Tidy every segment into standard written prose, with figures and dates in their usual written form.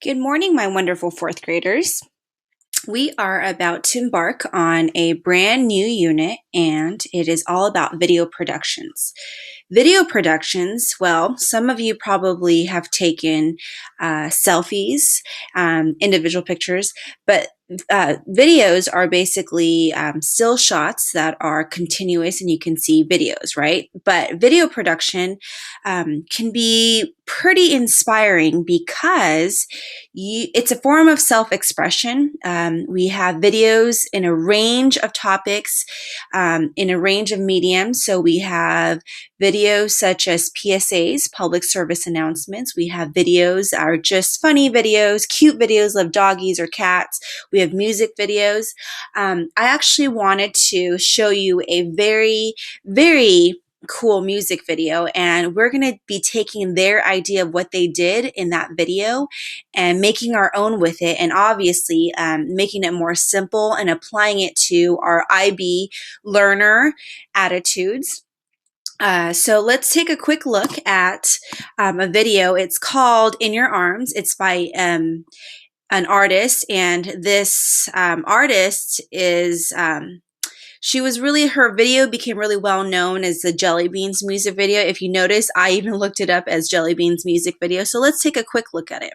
Good morning, my wonderful fourth graders. We are about to embark on a brand new unit, and it is all about video productions. Video productions, well, some of you probably have taken selfies, individual pictures, but videos are basically still shots that are continuous and you can see videos, right? But video production can be pretty inspiring because it's a form of self-expression. We have videos in a range of topics, in a range of mediums. So we have videos such as PSAs, public service announcements. We have videos that are just funny videos, cute videos of doggies or cats. We have music videos. I actually wanted to show you a very, very cool music video, and we're going to be taking their idea of what they did in that video and making our own with it, and obviously making it more simple and applying it to our IB learner attitudes. So let's take a quick look at a video. It's called In Your Arms. It's by an artist, and this artist is her video became really well known as the Jelly Beans music video. If you notice, I even looked it up as Jelly Beans music video. So let's take a quick look at it.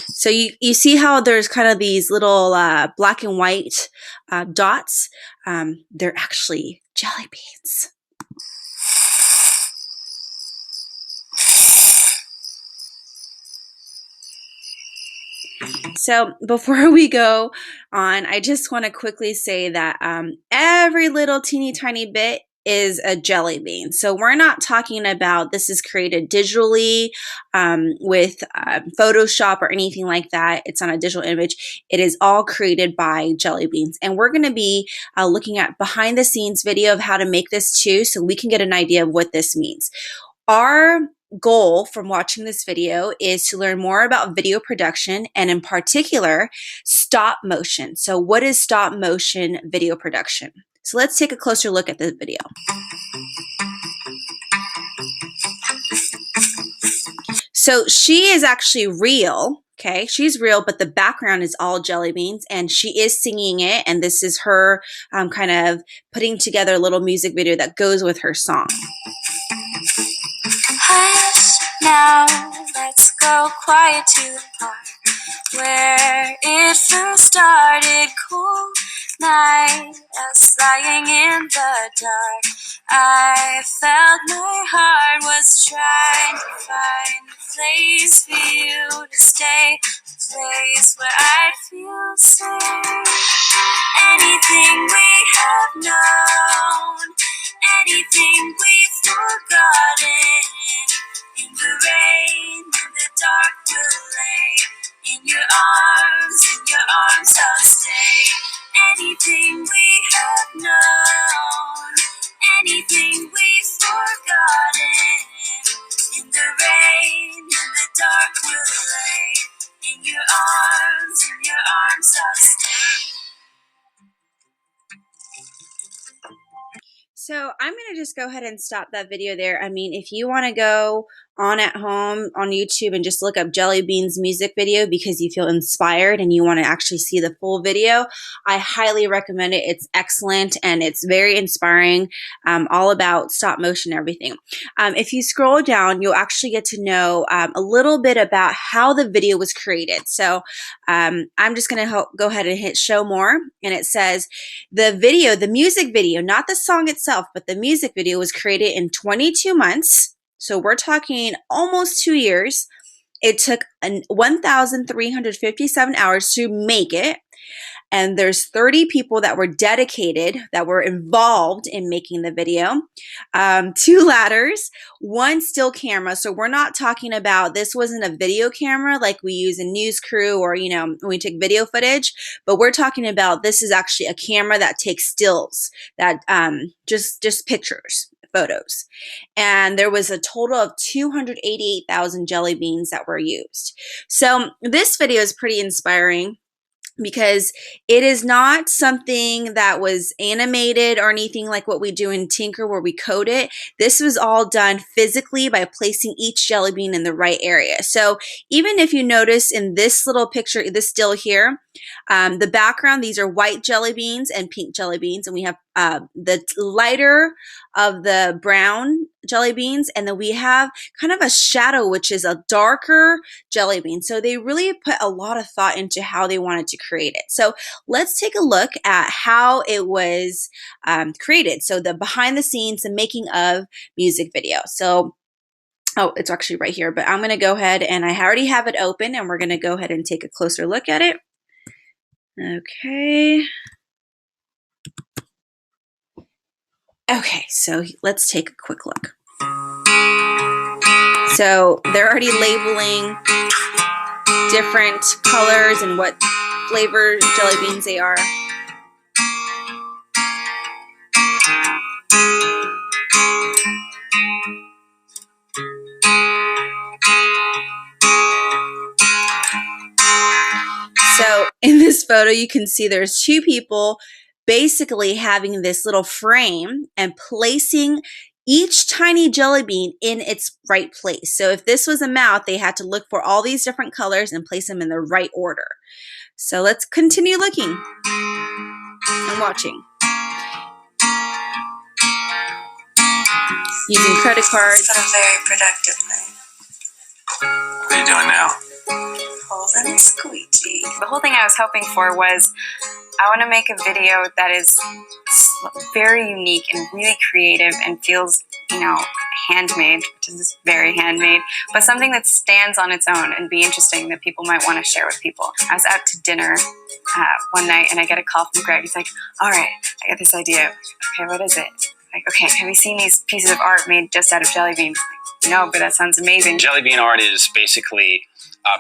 So you see how there's kind of these little black and white dots. They're actually jelly beans. So before we go on, I just want to quickly say that every little teeny tiny bit is a jelly bean. So we're not talking about this is created digitally with Photoshop or anything like that. It's on a digital image. It is all created by jelly beans. And we're going to be looking at behind the scenes video of how to make this too, so we can get an idea of what this means. Our goal from watching this video is to learn more about video production, and in particular, stop motion. So what is stop motion video production? So let's take a closer look at this video. So she is actually real. Okay, she's real, but the background is all jelly beans, and she is singing it, and this is her kind of putting together a little music video that goes with her song. Hush, now let's go quiet to the park where it first started. Cool night, us lying in the dark. I felt my heart was trying to find a place for you to stay, a place where I'd feel safe. Anything we have known, anything we've forgotten, in the rain, in the dark we'll lay, in your arms I'll stay. Anything we have known, anything we've forgotten, in the rain, in the dark we'll lay, in your arms I'll stay. So I'm going to just go ahead and stop that video there. I mean, if you want to go on at home on YouTube and just look up Jelly Beans music video because you feel inspired and you want to actually see the full video, I highly recommend it. It's excellent and it's very inspiring, all about stop motion and everything. If you scroll down, you'll actually get to know a little bit about how the video was created. So I'm just going to go ahead and hit show more, and it says the video, the music video, not the song itself, but the music video was created in 22 months. So we're talking almost 2 years. It took 1,357 hours to make it. And there's 30 people that were dedicated, that were involved in making the video. 2 ladders, 1 still camera. So we're not talking about, this wasn't a video camera like we use in news crew or, you know, when we take video footage, but we're talking about, this is actually a camera that takes stills, that just pictures, photos. And there was a total of 288,000 jelly beans that were used. So this video is pretty inspiring. because it is not something that was animated or anything like what we do in Tinker where we code it. This was all done physically by placing each jelly bean in the right area. So even if you notice in this little picture, this still here, the background, these are white jelly beans and pink jelly beans, and we have the lighter of the brown jelly beans, and then we have kind of a shadow, which is a darker jelly bean. So they really put a lot of thought into how they wanted to create it. So let's take a look at how it was created. So the behind the scenes, the making of music video. So oh, it's actually right here, but I'm going to go ahead and I already have it open, and we're going to go ahead and take a closer look at it. Okay. Okay, so let's take a quick look. So they're already labeling different colors and what flavor jelly beans they are. So in this photo, you can see there's two people basically having this little frame and placing each tiny jelly bean in its right place. So if this was a mouth, they had to look for all these different colors and place them in the right order. So let's continue looking and watching. Using credit cards. It's been a very productive night. What are you doing now? Holding a squeegee. The whole thing I was hoping for was I want to make a video that is very unique and really creative and feels, you know, handmade, which is very handmade, but something that stands on its own and be interesting that people might want to share with people. I was out to dinner one night and I get a call from Greg. He's like, all right, I got this idea. Okay, what is it? Like, okay, have you seen these pieces of art made just out of jelly beans? Like, no, but that sounds amazing. Jelly bean art is basically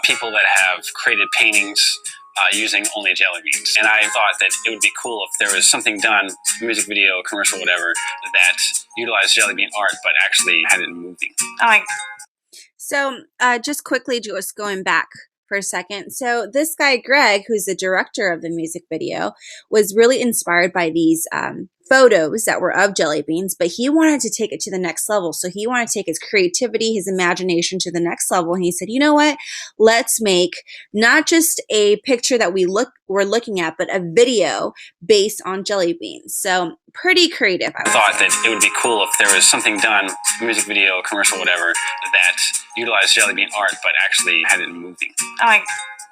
people that have created paintings using only jelly beans. And I thought that it would be cool if there was something done, music video, commercial, whatever, that utilized jelly bean art, but actually had it moving. Oh my. So just quickly, just going back for a second. So this guy, Greg, who's the director of the music video, was really inspired by these photos that were of jelly beans, but he wanted to take it to the next level. So he wanted to take his creativity, his imagination to the next level. And he said, you know what? Let's make not just a picture that we're looking at, but a video based on jelly beans. So pretty creative. I thought that it would be cool if there was something done, music video, commercial, whatever, that utilized jelly bean art, but actually had it moving. Oh my.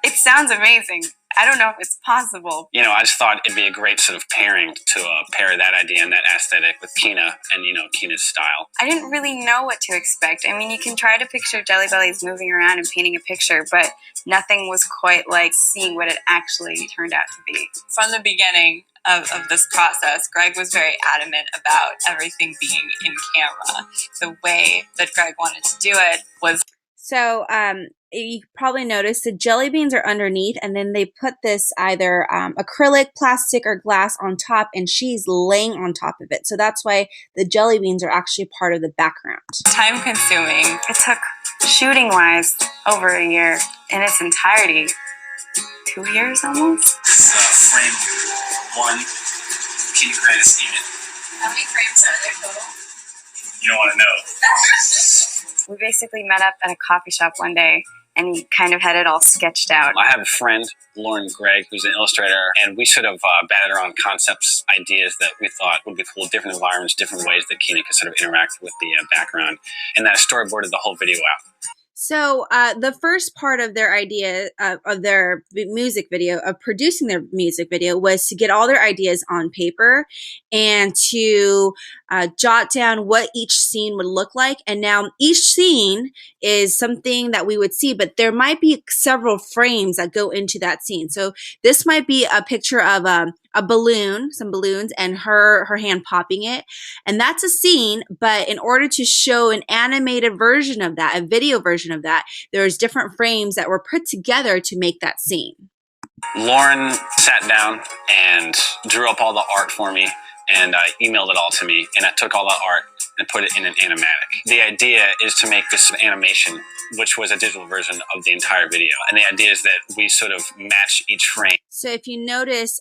It sounds amazing. I don't know if it's possible. You know, I just thought it'd be a great sort of pairing to pair that idea and that aesthetic with Kina and, you know, Kina's style. I didn't really know what to expect. I mean, you can try to picture Jelly Bellies moving around and painting a picture, but nothing was quite like seeing what it actually turned out to be. From the beginning of this process, Greg was very adamant about everything being in camera. The way that Greg wanted to do it was... So, you probably noticed the jelly beans are underneath, and then they put this either acrylic, plastic, or glass on top, and she's laying on top of it. So that's why the jelly beans are actually part of the background. time consuming. It took, shooting-wise, over a year in its entirety. 2 years almost? Frame one, can you grant us even? How many frames are there total? You don't want to know. We basically met up at a coffee shop one day, and he kind of had it all sketched out. I have a friend, Lauren Gregg, who's an illustrator, and we sort of batted around concepts, ideas that we thought would be cool, different environments, different ways that Kina could sort of interact with the background, and then I storyboarded the whole video out. So the first part of their idea of their music video, of producing their music video, was to get all their ideas on paper and to jot down what each scene would look like. And now each scene is something that we would see, but there might be several frames that go into that scene. So this might be a picture of a balloon, some balloons, and her hand popping it. And that's a scene, but in order to show an animated version of that, a video version of that, there's different frames that were put together to make that scene. Lauren sat down and drew up all the art for me and emailed it all to me. And I took all the art and put it in an animatic. The idea is to make this animation, which was a digital version of the entire video. And the idea is that we sort of match each frame. So if you notice,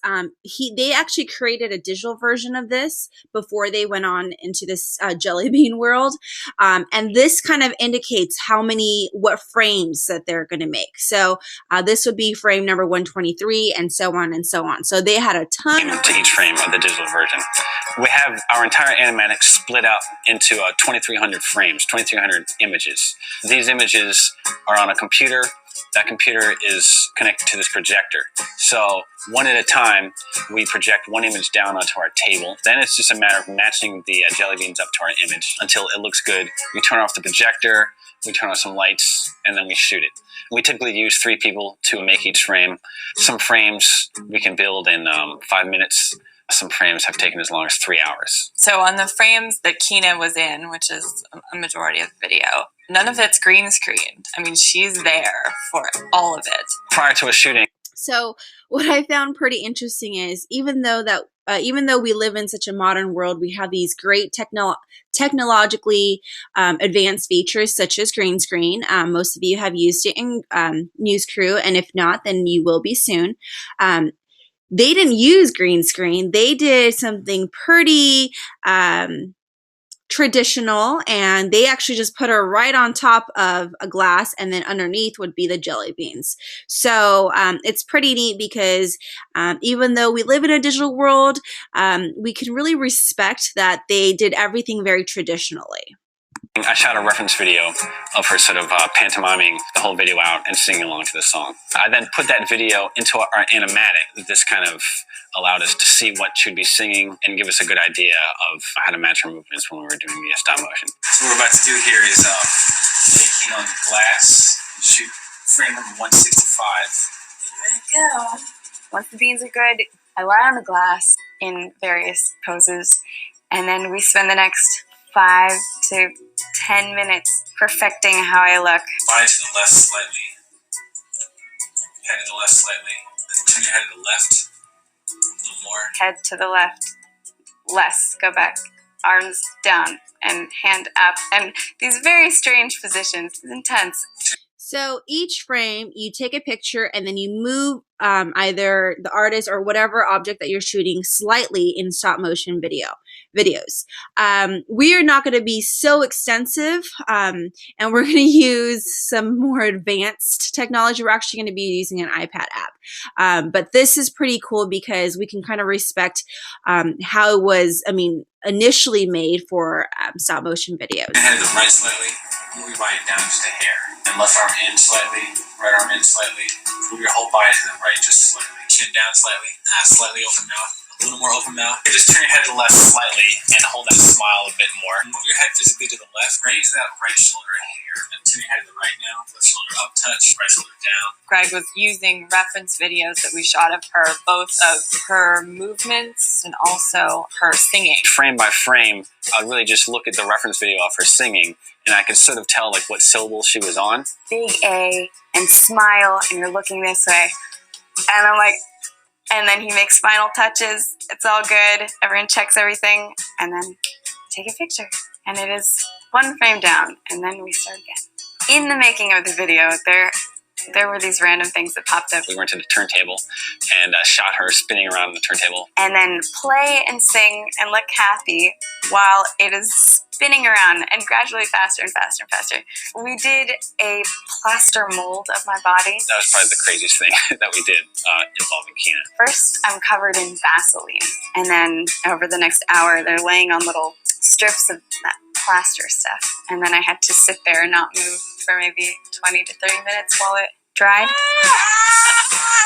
they actually created a digital version of this before they went on into this Jelly Bean world. And this kind of indicates what frames that they're going to make. So this would be frame number 123 and so on and so on. So they had a ton to each frame of the digital version. We have our entire animatic split up into 2,300 frames, 2,300 images. These images are on a computer. That computer is connected to this projector. So one at a time, we project one image down onto our table. Then it's just a matter of matching the jelly beans up to our image until it looks good. We turn off the projector, we turn on some lights, and then we shoot it. We typically use 3 people to make each frame. Some frames we can build in 5 minutes. Some frames have taken as long as 3 hours. So on the frames that Kina was in, which is a majority of the video, none of it's green screened. I mean, she's there for all of it. Prior to a shooting. So what I found pretty interesting is even though we live in such a modern world, we have these great technologically advanced features such as green screen. Most of you have used it in News Crew, and if not, then you will be soon. They didn't use green screen. They did something pretty traditional, and they actually just put her right on top of a glass, and then underneath would be the jelly beans. So it's pretty neat because even though we live in a digital world, we can really respect that they did everything very traditionally. I shot a reference video of her sort of pantomiming the whole video out and singing along to the song. I then put that video into our animatic. This kind of allowed us to see what she'd be singing and give us a good idea of how to match her movements when we were doing the stop motion. So what we're about to do here is lay on glass and shoot frame number 165. There we go. Once the beans are good, I lie on the glass in various poses, and then we spend the next 5 to 10 minutes perfecting how I look. Body to the left slightly. Head to the left slightly. Turn your head to the left. A little more. Head to the left. Less. Go back. Arms down and hand up. And these very strange positions. It's intense. So each frame, you take a picture and then you move either the artist or whatever object that you're shooting slightly in stop motion videos. We are not going to be so extensive, and we're going to use some more advanced technology. We're actually going to be using an iPad app. But this is pretty cool because we can kind of respect how it was, initially made for stop motion videos. Head to the right slightly. Move your body down just a hair. And left arm in slightly, right arm in slightly. Move your whole body to the right just slightly. Chin down slightly. Slightly open mouth. A little more open mouth. Just turn your head to the left slightly and hold that smile a bit more. Move your head physically to the left. Raise that right shoulder a hair. And turn your head to the right now. Left shoulder up touch, right shoulder down. Greg was using reference videos that we shot of her, both of her movements and also her singing. Frame by frame, I'd really just look at the reference video of her singing, and I could sort of tell like what syllable she was on. Big A and smile, and you're looking this way. And I'm like, and then he makes final touches. It's all good. Everyone checks everything, and then take a picture. And it is one frame down, and then we start again. In the making of the video, there were these random things that popped up. We went to the turntable and shot her spinning around on the turntable. And then play and sing and look happy while it is spinning around and gradually faster and faster and faster. We did a plaster mold of my body. That was probably the craziest thing that we did involving Kina. First, I'm covered in Vaseline. And then over the next hour, they're laying on little strips of that plaster stuff. And then I had to sit there and not move for maybe 20 to 30 minutes while it dried.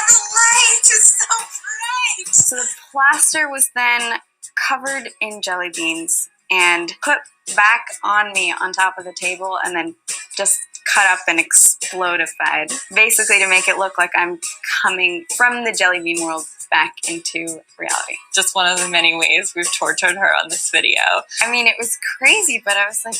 The light is so bright! So the plaster was then covered in jelly beans and put back on me on top of the table and then just cut up and explodified. Basically to make it look like I'm coming from the jelly bean world back into reality. Just one of the many ways we've tortured her on this video. I mean, it was crazy, but I was like,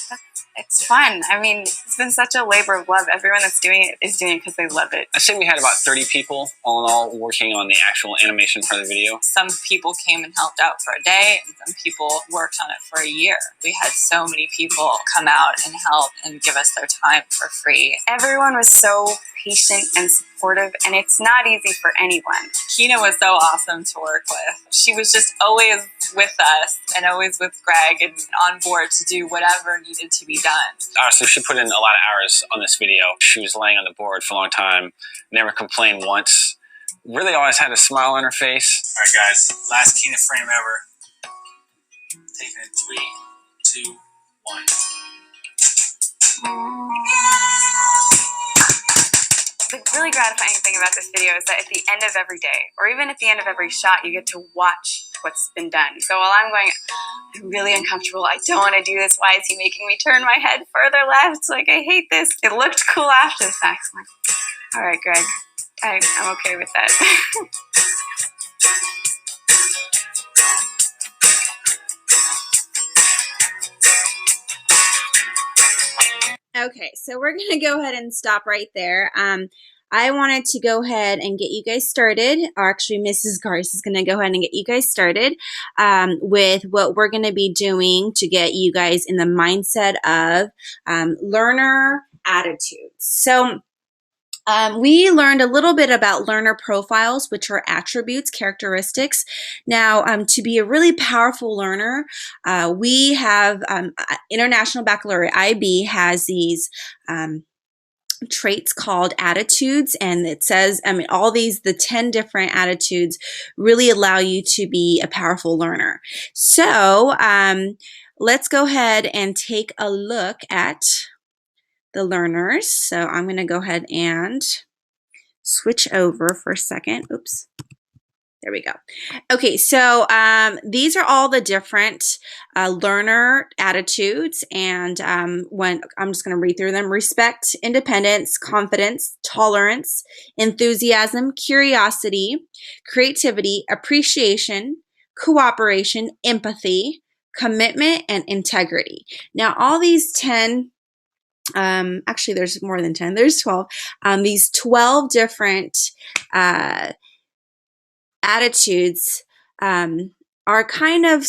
it's fun. I mean, it's been such a labor of love. Everyone that's doing it is doing it because they love it. I think we had about 30 people all in all working on the actual animation part of the video. Some people came and helped out for a day, and some people worked on it for a year. We had so many people come out and help and give us their time for free. Everyone was so patient and supportive, and it's not easy for anyone. Kina was so awesome to work with. She was just always with us and always with Greg and on board to do whatever needed to be done. Honestly, she put in a lot of hours on this video. She was laying on the board for a long time, never complained once, really always had a smile on her face. All right, guys, last Kina frame ever. Taking it 3, 2, 1. The really gratifying thing about this video is that at the end of every day, or even at the end of every shot, you get to watch what's been done. So while I'm going, I'm really uncomfortable, I don't want to do this, why is he making me turn my head further left? Like, I hate this. It looked cool after the fact. I'm like, all right, Greg, I'm okay with that. Okay, so we're going to go ahead and stop right there. I wanted to go ahead and get you guys started, or actually Mrs. Garce is going to go ahead and get you guys started with what we're going to be doing to get you guys in the mindset of learner attitudes. So we learned a little bit about learner profiles, which are attributes, characteristics. Now, to be a really powerful learner, we have International Baccalaureate IB has these traits called attitudes, and it says, all these, the 10 different attitudes really allow you to be a powerful learner. So let's go ahead and take a look at the learners. So I'm going to go ahead and switch over for a second. Oops. There we go. Okay, so these are all the different learner attitudes, and when I'm just going to read through them: respect, independence, confidence, tolerance, enthusiasm, curiosity, creativity, appreciation, cooperation, empathy, commitment, and integrity. Now, all these 10 actually there's more than 10, there's 12, these 12 different attitudes are kind of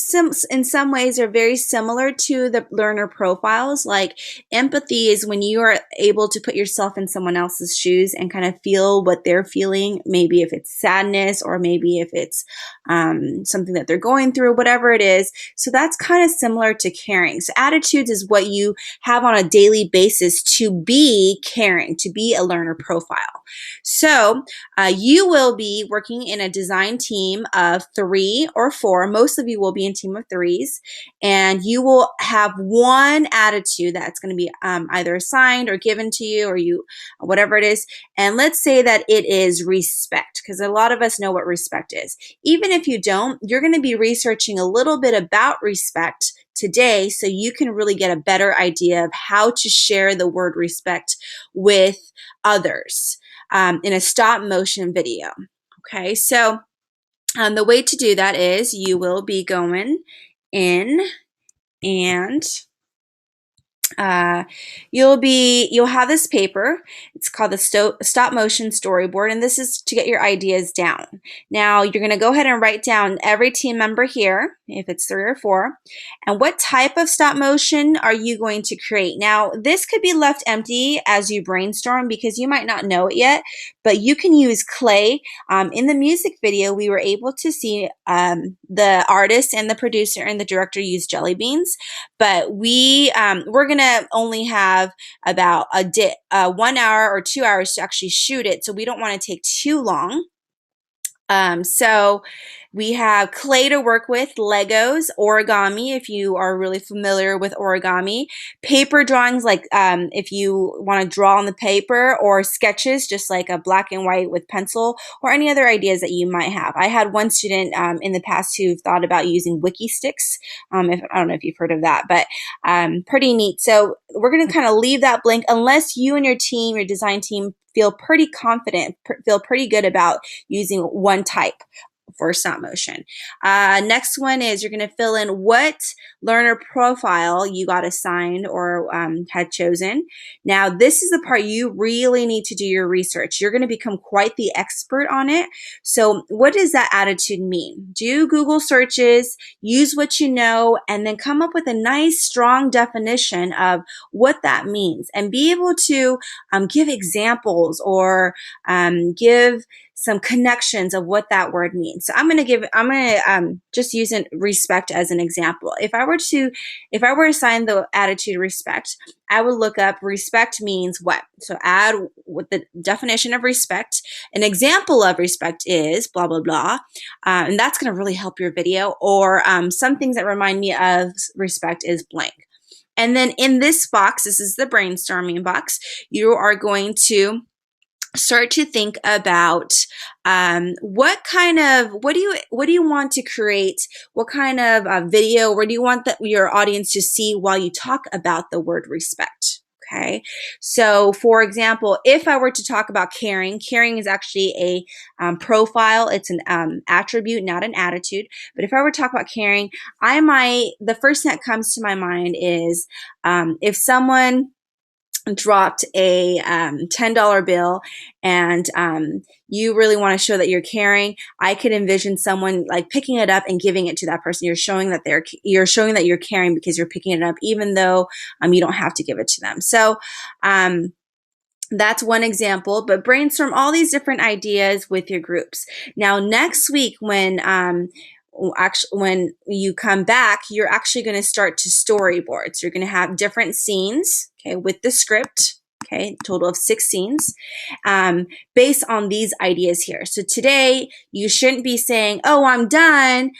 in some ways are very similar to the learner profiles. Like empathy is when you are able to put yourself in someone else's shoes and kind of feel what they're feeling, maybe if it's sadness or maybe if it's something that they're going through, whatever it is. So that's kind of similar to caring. So attitudes is what you have on a daily basis to be caring, to be a learner profile. So you will be working in a design team of 3 or 4. Most of you will be in a team of 3s, and you will have one attitude that's going to be either assigned or given to you, or you, whatever it is. And let's say that it is respect, because a lot of us know what respect is. Even if you don't, you're going to be researching a little bit about respect today, so you can really get a better idea of how to share the word respect with others in a stop motion video. Okay, so the way to do that is you will be going in and you'll have this paper. It's called the stop motion storyboard, and this is to get your ideas down. Now you're going to go ahead and write down every team member here, if it's 3 or 4, and what type of stop motion are you going to create. Now this could be left empty as you brainstorm because you might not know it yet, but you can use clay. In the music video, we were able to see the artist and the producer and the director use jelly beans, but we're going to only have about 1 hour or 2 hours to actually shoot it, so we don't want to take too long. So we have clay to work with, Legos, origami, if you are really familiar with origami, paper drawings, like if you want to draw on the paper, or sketches, just like a black and white with pencil, or any other ideas that you might have. I had one student in the past who thought about using wiki sticks. I don't know if you've heard of that, but pretty neat. So we're going to kind of leave that blank unless you and your team, your design team, feel pretty confident, feel pretty good about using one type for Stopmotion. Next one is you're going to fill in what learner profile you got assigned or had chosen. Now, this is the part you really need to do your research. You're going to become quite the expert on it. So what does that attitude mean? Do Google searches, use what you know, and then come up with a nice, strong definition of what that means, and be able to give examples or give some connections of what that word means. So I'm going to just use respect as an example. If I were assigned the attitude respect, I would look up respect means what. So add with the definition of respect. An example of respect is blah, blah, blah. And that's going to really help your video. Or some things that remind me of respect is blank. And then in this box, this is the brainstorming box, you are going to start to think about what do you want to create? What kind of video? Where do you want your audience to see while you talk about the word respect? Okay. So for example, if I were to talk about caring is actually a profile. It's an attribute, not an attitude. But if I were to talk about caring, the first thing that comes to my mind is if someone dropped a $10 bill and you really want to show that you're caring, I could envision someone like picking it up and giving it to that person. You're showing that you're caring because you're picking it up, even though you don't have to give it to them. So that's one example, but brainstorm all these different ideas with your groups. Now, next week when you come back, you're actually going to start to storyboard. So you're going to have different scenes, okay, with the script, okay, total of 6 scenes, based on these ideas here. So today, you shouldn't be saying, oh, I'm done.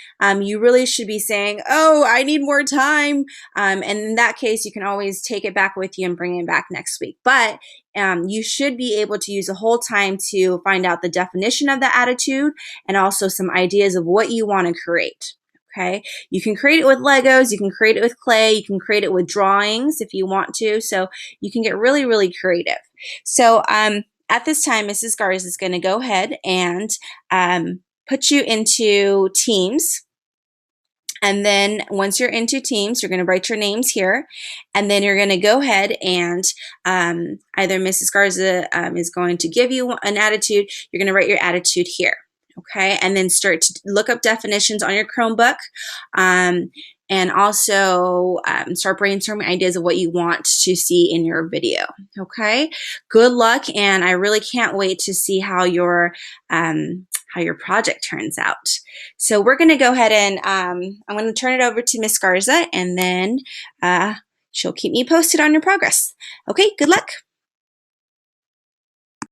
You really should be saying, oh, I need more time. And in that case, you can always take it back with you and bring it back next week. But you should be able to use the whole time to find out the definition of the attitude and also some ideas of what you want to create. Okay, you can create it with Legos, you can create it with clay, you can create it with drawings if you want to. So you can get really, really creative. So at this time, Mrs. Garza is going to go ahead and put you into teams. And then once you're into teams, you're going to write your names here. And then you're going to go ahead and either Mrs. Garza is going to give you an attitude. You're going to write your attitude here. Okay. And then start to look up definitions on your Chromebook. And also start brainstorming ideas of what you want to see in your video. Okay. Good luck. And I really can't wait to see how your project turns out. So we're going to go ahead and I'm going to turn it over to Miss Garza, and then she'll keep me posted on your progress. Okay, good luck.